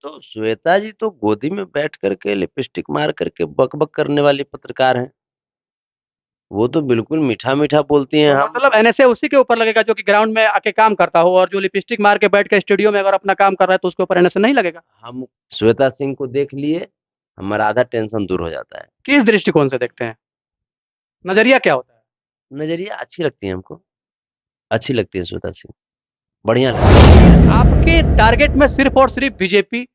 तो श्वेता जी तो गोदी में बैठ करके लिपस्टिक मार करके बक-बक करने वाली पत्रकार हैं। वो तो बिल्कुल मीठा-मीठा बोलती हैं। तो हम मतलब एनएसए उसी के ऊपर लगेगा जो कि ग्राउंड में आके काम करता हो, और जो लिपस्टिक मार के बैठ के स्टूडियो में अगर अपना काम कर रहा है तो उसके ऊपर एनएसए नहीं लगेगा? हम श्वेता सिंह को देख लिए, हमारा आधा टेंशन दूर हो जाता है। किस दृष्टिकोण से देखते हैं? नजरिया क्या होता है? नज़रिया अच्छी लगती है हमको, अच्छी लगती है श्वेता सिंह, बढ़िया लगती है। आपके टारगेट में सिर्फ और सिर्फ बीजेपी,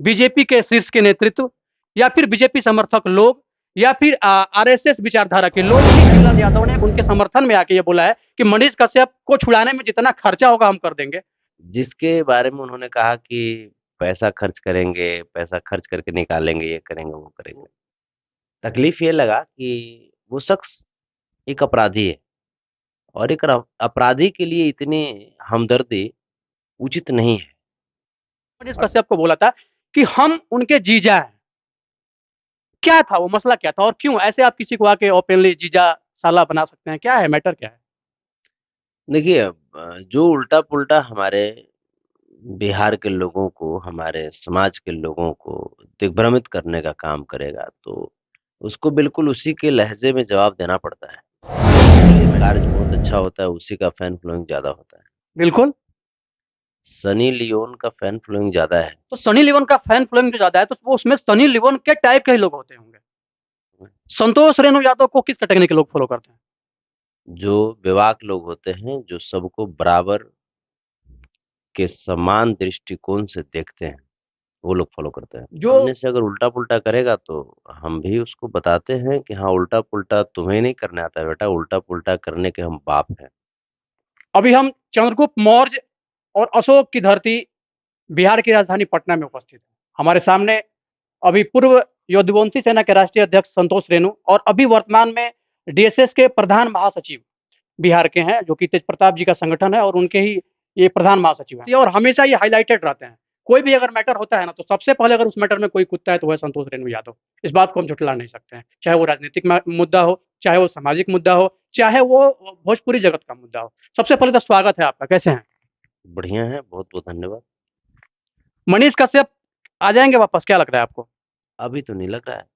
बीजेपी के शीर्ष के नेतृत्व, या फिर बीजेपी समर्थक लोग, या फिर आरएसएस विचारधारा के लोग ही? शिवलाल यादव ने उनके समर्थन में आके ये बोला है कि मनीष कश्यप को छुड़ाने में जितना खर्चा होगा हम कर देंगे। जिसके बारे में उन्होंने कहा कि पैसा खर्च करेंगे, पैसा खर्च करके निकालेंगे, ये करेंगे, वो करेंगे। तकलीफ ये लगा कि वो शख्स एक अपराधी है और एक अपराधी के लिए इतनी हमदर्दी उचित नहीं है। मनीष कश्यप को बोला था कि हम उनके जीजा हैं। क्या था वो मसला, क्या था, और क्यों ऐसे आप किसी को आके ओपनली जीजा साला बना सकते हैं? क्या है मैटर, क्या है? देखिए जो उल्टा-पुल्टा हमारे बिहार के लोगों को, हमारे समाज के लोगों को दिग्भ्रमित करने का काम करेगा, तो उसको बिल्कुल उसी के लहज़े में जवाब देना पड़ता है। जिसका कार्य बहुत अच्छा होता है, उसी का फैन फॉलोइंग ज़्यादा होता है। बिल्कुल। सनी लियोन का फैन फॉलोइंग ज़्यादा है। तो सनी लियोन का फैन फॉलोइंग जो ज्यादा है तो वो उसमें सनी लियोन के टाइप के ही लोग होते होंगे। संतोष रेणु यादव को किस कैटेगरी के लोग फॉलो करते हैं? जो बेबाक लोग होते हैं, जो सबको बराबर के समान दृष्टिकोण से देखते हैं, वो लोग फॉलो करते हैं। जो सामने से अगर उल्टा-पुल्टा करेगा तो हम भी उसको बताते हैं कि हाँ, उल्टा-पुल्टा तुम्हें नहीं करने आता है बेटा, उल्टा-पुल्टा करने के हम बाप हैं। अभी हम चंद्रगुप्त मौर्य और अशोक की धरती बिहार की राजधानी पटना में उपस्थित है। हमारे सामने अभी पूर्व यदुवंशी सेना के राष्ट्रीय अध्यक्ष संतोष रेणु, और अभी वर्तमान में डीएसएस के प्रधान महासचिव बिहार के हैं, जो कि तेज प्रताप जी का संगठन है, और उनके ही ये प्रधान महासचिव हैं, और हमेशा ये हाईलाइटेड रहते हैं। कोई भी अगर मैटर होता है ना, तो सबसे पहले अगर उस मैटर में कोई कूदता है तो वह संतोष रेणु यादव। इस बात को हम झुठला नहीं सकते हैं, चाहे वो राजनीतिक मुद्दा हो, चाहे वो सामाजिक मुद्दा हो, चाहे वो भोजपुरी जगत का मुद्दा हो। सबसे पहले तो स्वागत है आपका, कैसे हैं? बढ़िया है, बहुत-बहुत धन्यवाद। मनीष कश्यप आ जाएंगे वापस, क्या लग रहा है आपको? अभी तो नहीं लग रहा है।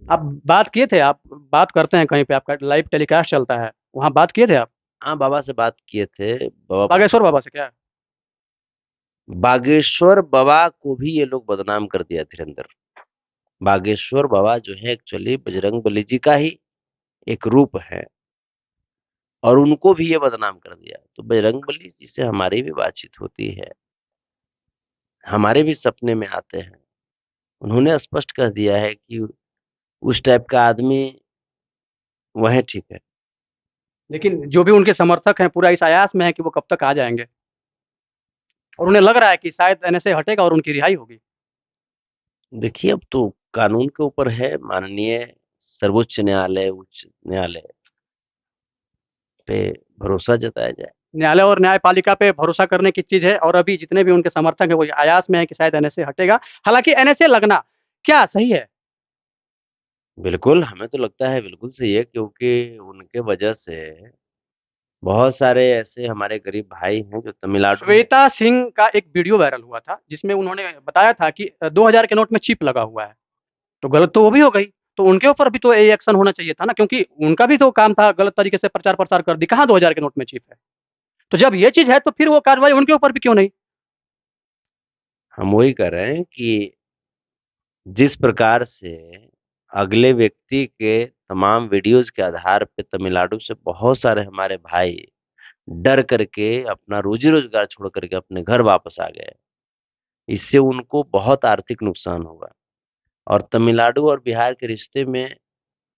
आप बात किए थे, आप बात करते हैं कहीं पे, आपका लाइव टेलीकास्ट चलता है, वहां बात किए थे आप? हाँ, बाबा से बात किए थे, बाबा बागेश्वर बाबा से क्या? बागेश्वर बाबा को भी ये लोग बदनाम कर दिया धीरेंद्र। बागेश्वर बाबा जो है एक्चुअली बजरंगबली जी का ही एक रूप है और उनको भी ये बदनाम कर दिया। तो बजरंगबली जी से हमारी भी बातचीत होती है, हमारे भी सपने में आते हैं। उन्होंने स्पष्ट कह दिया है कि उस टाइप का आदमी वहीं ठीक है। लेकिन जो भी उनके समर्थक हैं पूरा इस आयास में है कि वो कब तक आ जाएंगे, और उन्हें लग रहा है कि शायद एनएसए हटेगा और उनकी रिहाई होगी। देखिए अब तो कानून के ऊपर है, माननीय सर्वोच्च न्यायालय, उच्च न्यायालय पे भरोसा जताया जाए। न्यायालय और न्यायपालिका पे भरोसा करने की चीज है, और अभी जितने भी उनके समर्थक हैं वो आयास में है कि शायद एनएसए हटेगा। हालांकि एनएसए लगना क्या सही है? बिल्कुल, हमें तो लगता है बिल्कुल सही है क्योंकि उनके वजह से बहुत सारे ऐसे हमारे गरीब भाई हैं जो तमिलनाडु में। श्वेता सिंह का एक वीडियो वायरल हुआ था जिसमें उन्होंने बताया था कि 2000 के नोट में चिप लगा हुआ है। तो गलत तो वो भी हो गई, तो उनके ऊपर भी तो ये एक्शन होना चाहिए था ना, क्योंकि उनका भी तो काम था गलत तरीके से प्रचार प्रसार कर दी। कहाँ 2000 के नोट में चिप है? तो जब ये चीज है तो फिर वो कार्रवाई उनके ऊपर भी क्यों नहीं? हम वही कह रहे हैं कि जिस प्रकार से अगले व्यक्ति के तमाम वीडियोज़ के आधार पे तमिलनाडु से बहुत सारे हमारे भाई डर करके अपना रोज़ी-रोज़गार छोड़ करके अपने घर वापस आ गए। इससे उनको बहुत आर्थिक नुकसान होगा और तमिलनाडु और बिहार के रिश्ते में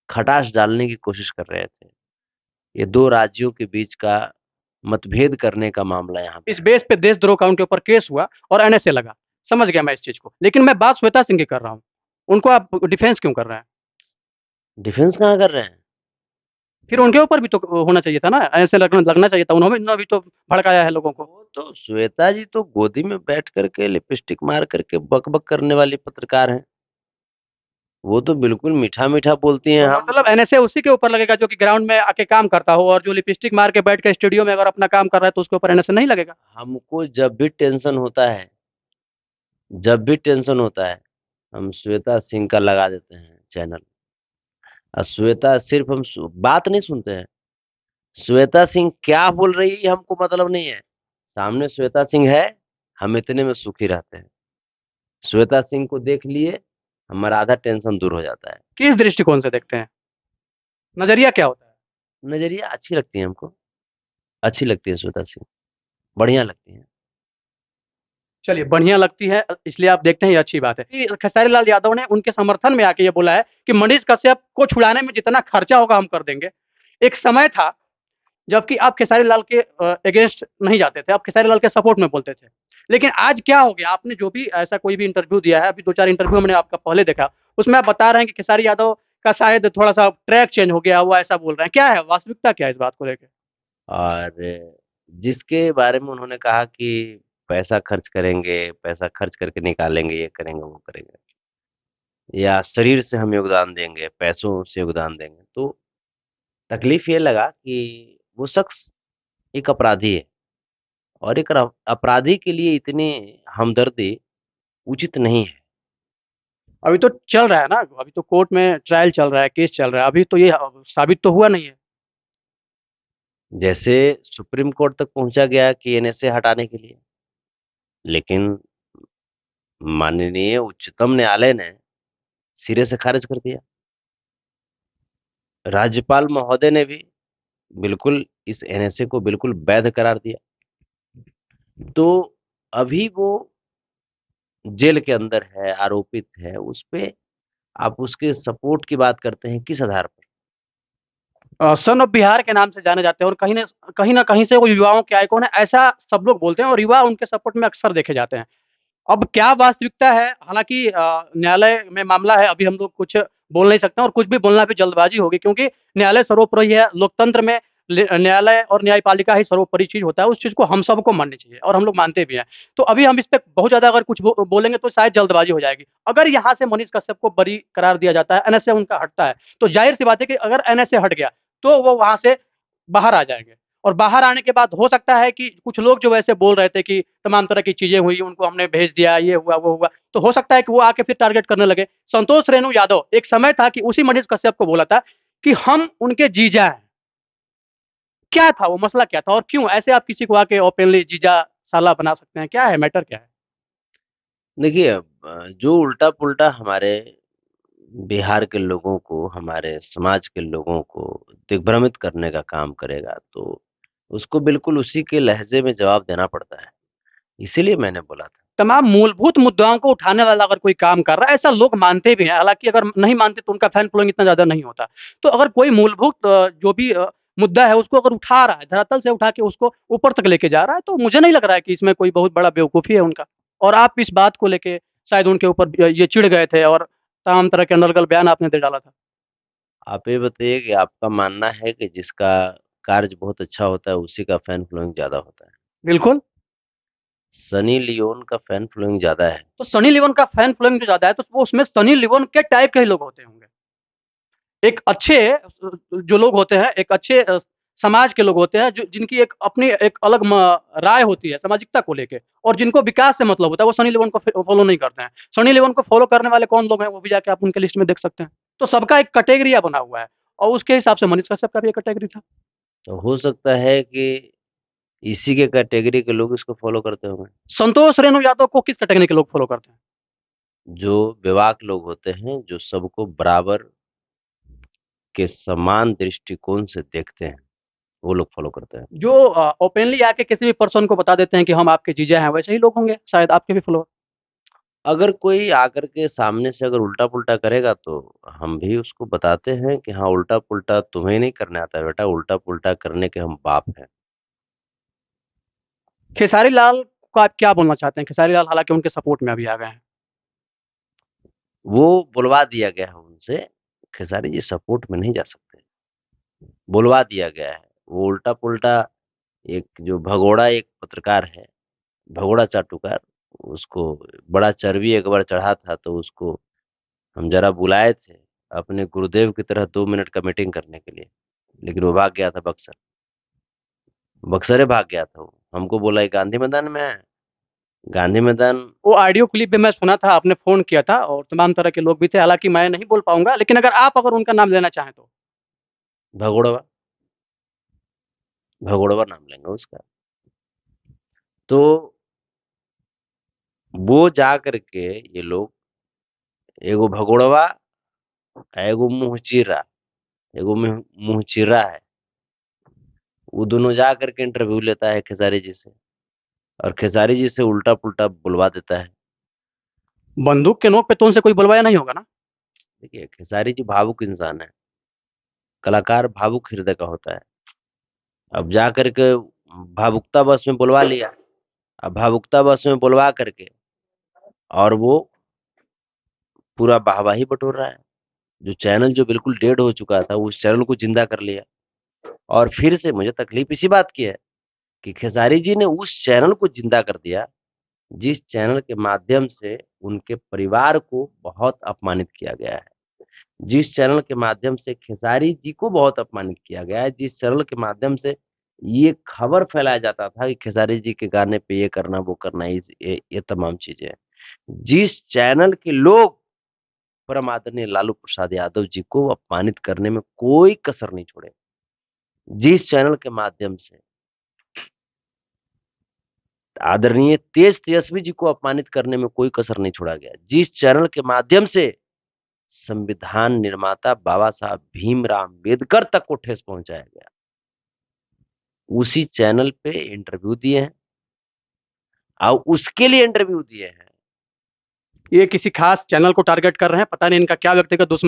खटास डालने की कोशिश कर रहे थे। ये 2 राज्यों के बीच का मतभेद करने का मामला यहाँ पे इस है। बेस पे देशद्रोह का उनके ऊपर केस हुआ और एनएसए लगा। समझ गया मैं इस चीज को, लेकिन मैं बात श्वेता सिंह की कर रहा हूँ। उनको आप डिफेंस क्यों कर रहे हैं? डिफेंस कहाँ कर रहे हैं? फिर उनके ऊपर भी तो होना चाहिए था ना, ऐसे लगना लगना चाहिए था। उन्होंने भी तो भड़काया है लोगों को। वो तो श्वेता जी तो गोदी में बैठ करके लिपस्टिक मार करके बक-बक करने वाली पत्रकार हैं। वो तो बिल्कुल मीठा-मीठा बोलती हैं। तो हम मतलब एनएसए उसी के ऊपर लगेगा जो कि ग्राउंड में आके काम करता हो, और जो लिपस्टिक मार के बैठ के स्टूडियो में अगर अपना काम कर रहा है तो उसके ऊपर एनएसए नहीं लगेगा? हमको जब भी टेंशन होता है, जब भी टेंशन होता है हम श्वेता सिंह का लगा देते हैं चैनल। और श्वेता सिर्फ बात नहीं सुनते हैं, श्वेता सिंह क्या बोल रही है हमको मतलब नहीं है। सामने श्वेता सिंह है, हम इतने में सुखी रहते हैं। श्वेता सिंह को देख लिए हमारा आधा टेंशन दूर हो जाता है। किस दृष्टिकोण से देखते हैं? नजरिया क्या होता है? नजरिया अच्छी लगती है हमको, अच्छी लगती है श्वेता सिंह, बढ़िया लगती है। चलिए, बढ़िया लगती है इसलिए आप देखते हैं, ये अच्छी बात है कि खेसारी लाल यादव ने उनके समर्थन में आके ये बोला है कि मनीष कश्यप को छुड़ाने में जितना खर्चा होगा हम कर देंगे। एक समय था जबकि आप खेसारी लाल के अगेंस्ट नहीं जाते थे, आप खेसारी लाल के सपोर्ट में बोलते थे। लेकिन आज क्या हो गया, आपने जो भी ऐसा कोई भी इंटरव्यू दिया है, अभी 2-4 इंटरव्यू मैंने आपका पहले देखा, उसमें आप बता रहे हैं कि खेसारी यादव का शायद थोड़ा-सा ट्रैक चेंज हो गया, वो ऐसा बोल रहे हैं। क्या है वास्तविकता, क्या है इस बात को लेके? और जिसके बारे में उन्होंने कहा कि पैसा खर्च करेंगे, पैसा खर्च करके निकालेंगे, ये करेंगे वो करेंगे, या शरीर से हम योगदान देंगे, पैसों से योगदान देंगे, तो तकलीफ ये लगा कि वो शख्स एक अपराधी है, और एक अपराधी के लिए इतनी हमदर्दी उचित नहीं है। अभी तो चल रहा है ना, अभी तो कोर्ट में ट्रायल चल रहा है, केस चल रहा है, अभी तो ये साबित तो हुआ नहीं है। जैसे सुप्रीम कोर्ट तक पहुंचा गया कि एनएसए हटाने के लिए, लेकिन माननीय उच्चतम न्यायालय ने सिरे से खारिज कर दिया। राज्यपाल महोदय ने भी बिल्कुल इस एनएसए को बिल्कुल वैध करार दिया। तो अभी वो जेल के अंदर है, आरोपित है, उस पे आप उसके सपोर्ट की बात करते हैं किस आधार पर? सन ऑफ बिहार के नाम से जाने जाते हैं और कहीं ना कहीं से वो युवाओं के आइकॉन है, ऐसा सब लोग बोलते हैं और युवा उनके सपोर्ट में अक्सर देखे जाते हैं। अब क्या वास्तविकता है, हालांकि न्यायालय में मामला है, अभी हम लोग कुछ बोल नहीं सकते हैं और कुछ भी बोलना भी जल्दबाजी होगी, क्योंकि न्यायालय सर्वोपरि है। लोकतंत्र में न्यायालय और न्यायपालिका ही सर्वोपरि चीज होता है, उस चीज को हम सबको माननी चाहिए और हम लोग मानते भी हैं। तो अभी हम इस पे बहुत ज्यादा अगर कुछ बोलेंगे तो शायद जल्दबाजी हो जाएगी। अगर यहाँ से मनीष कश्यप को बरी करार दिया जाता है, एनएसए उनका हटता है, तो जाहिर सी बात है कि अगर एनएसए हट गया तो वो वहां से बाहर आ जाएंगे। और बाहर आने के बाद हो सकता है कि कुछ लोग जो वैसे बोल रहे थे कि तमाम तरह की चीजें हुई, उनको हमने भेज दिया, ये हुआ वो हुआ, तो हो सकता है कि वो आके फिर टारगेट करने लगे। संतोष रेणु यादव, एक समय था कि उसी मनीष कश्यप को बोला था कि हम उनके जीजा हैं। क्या था वो मसला, क्या था और क्यों ऐसे आप किसी को आके ओपनली जीजा साला बना सकते हैं? क्या है मैटर, क्या है? देखिए, जो उल्टा पुल्टा हमारे बिहार के लोगों को, हमारे समाज के लोगों को दिग्भ्रमित करने का काम करेगा, तो उसको बिल्कुल उसी के लहजे में जवाब देना पड़ता है। इसीलिए मैंने बोला था। तमाम मूलभूत मुद्दाओं को उठाने वाला अगर कोई काम कर रहा है, ऐसा लोग मानते भी हैं, हालांकि अगर नहीं मानते तो उनका फैन फॉलोइंग इतना ज्यादा नहीं होता। तो अगर कोई मूलभूत जो भी मुद्दा है उसको अगर उठा रहा है, धरातल से उठा के उसको ऊपर तक लेके जा रहा है, तो मुझे नहीं लग रहा है कि इसमें कोई बहुत बड़ा बेवकूफी है उनका। और आप इस बात को लेके शायद उनके ऊपर ये चिढ़ गए थे और तमाम तरह के अनर्गल बयान आपने दे डाला था। आप ये बताइए कि आपका मानना है कि जिसका कार्य बहुत अच्छा होता है उसी का फैन फॉलोइंग ज्यादा होता है? बिल्कुल। सनी लियोन का फैन फॉलोइंग ज्यादा है। तो सनी लियोन का फैन फॉलोइंग जो ज्यादा है, तो वो उसमें सनी लियोन के टाइप के ही लोग होते होंगे। एक अच्छे जो लोग होते हैं, एक अच्छे समाज के लोग होते हैं, जो जिनकी एक अपनी एक अलग राय होती है सामाजिकता को लेके, और जिनको विकास से मतलब होता है, वो सनी लियोन को फॉलो नहीं करते हैं। सनी लियोन को फॉलो करने वाले कौन लोग हैं, वो भी जाके आप उनके लिस्ट में देख सकते हैं। तो सबका एक कैटेगरी बना हुआ है, और उसके हिसाब से मनीष कश्यप का भी एक कैटेगरी था। तो हो सकता है कि इसी के कैटेगरी के लोग इसको फॉलो करते होंगे। संतोष रेणु यादव को किस कैटेगरी के लोग फॉलो करते हैं? जो विवाक लोग होते हैं, जो सबको बराबर के समान दृष्टिकोण से देखते हैं, वो लोग फॉलो करते हैं। जो ओपनली आके किसी भी पर्सन को बता देते हैं कि हम आपके जीजा हैं, वैसे ही लोग होंगे शायद आपके भी फॉलोअर। अगर कोई आकर के सामने से अगर उल्टा पुल्टा करेगा तो हम भी उसको बताते हैं कि हाँ, उल्टा पुल्टा तुम्हें नहीं करने आता है बेटा, उल्टा पुल्टा करने के हम बाप हैं। खेसारी लाल को आप क्या बोलना चाहते हैं? खेसारी लाल हालांकि उनके सपोर्ट में अभी आ गए हैं। वो बुलवा दिया गया है उनसे, खेसारी जी सपोर्ट में नहीं जा सकते, बुलवा दिया गया है। वो उल्टा पुल्टा, एक जो भगोड़ा एक पत्रकार है, भगोड़ा चाटुकार, उसको बड़ा चर्बी एक बार चढ़ा था, तो उसको हम जरा बुलाए थे अपने गुरुदेव की तरह 2 मिनट का मीटिंग करने के लिए, लेकिन वो भाग गया था बक्सर। बक्सरे भाग गया था वो, हमको बोला ये गांधी मैदान में है, गांधी मैदान। वो ऑडियो क्लिप भी मैं सुना था, आपने फ़ोन किया था और तमाम तरह के लोग भी थे, हालाँकि मैं नहीं बोल पाऊँगा, लेकिन अगर उनका नाम लेना चाहें तो? भगोड़वा, भगोड़वा नाम लेंगे उसका। तो वो जा करके ये लोग, एगो भगोड़वा, एगो मुंहचिरा, एगो मुंहचिरा है, वो दोनों जा करके इंटरव्यू लेता है खेसारी जी से, और खेसारी जी से उल्टा पुल्टा बुलवा देता है। बंदूक के नोक पे तो उनसे कोई बुलवाया नहीं होगा ना? देखिए, खेसारी जी भावुक इंसान है, कलाकार भावुक हृदय का होता है। अब जा करके भावुकता बस में बुलवा लिया। अब भावुकता बस में बुलवा करके और वो पूरा वाहवाही बटोर रहा है। जो चैनल जो बिल्कुल डेड हो चुका था, उस चैनल को जिंदा कर लिया। और फिर से मुझे तकलीफ इसी बात की है कि खेसारी जी ने उस चैनल को जिंदा कर दिया, जिस चैनल के माध्यम से उनके परिवार को बहुत अपमानित किया गया है, जिस चैनल के माध्यम से खेसारी जी को बहुत अपमानित किया गया है, जिस चैनल के माध्यम से ये खबर फैलाया जाता था कि खेसारी जी के गाने पे ये करना वो करना, ये तमाम चीजें, जिस चैनल के लोग परम आदरणीय लालू प्रसाद यादव जी को अपमानित करने में कोई कसर नहीं छोड़े, जिस चैनल के माध्यम से आदरणीय तेज तेजस्वी जी को अपमानित करने में कोई कसर नहीं छोड़ा गया, जिस चैनल के माध्यम से संविधान निर्माता बाबा साहब भीमराव अम्बेडकर तक को ठेस पहुंचाया गया, उसी चैनल पे इंटरव्यू दिए हैं और उसके लिए इंटरव्यू दिए हैं। ये किसी खास चैनल को टारगेट कर रहे हैं, पता नहीं इनका क्या व्यक्तिगत दुश्मनी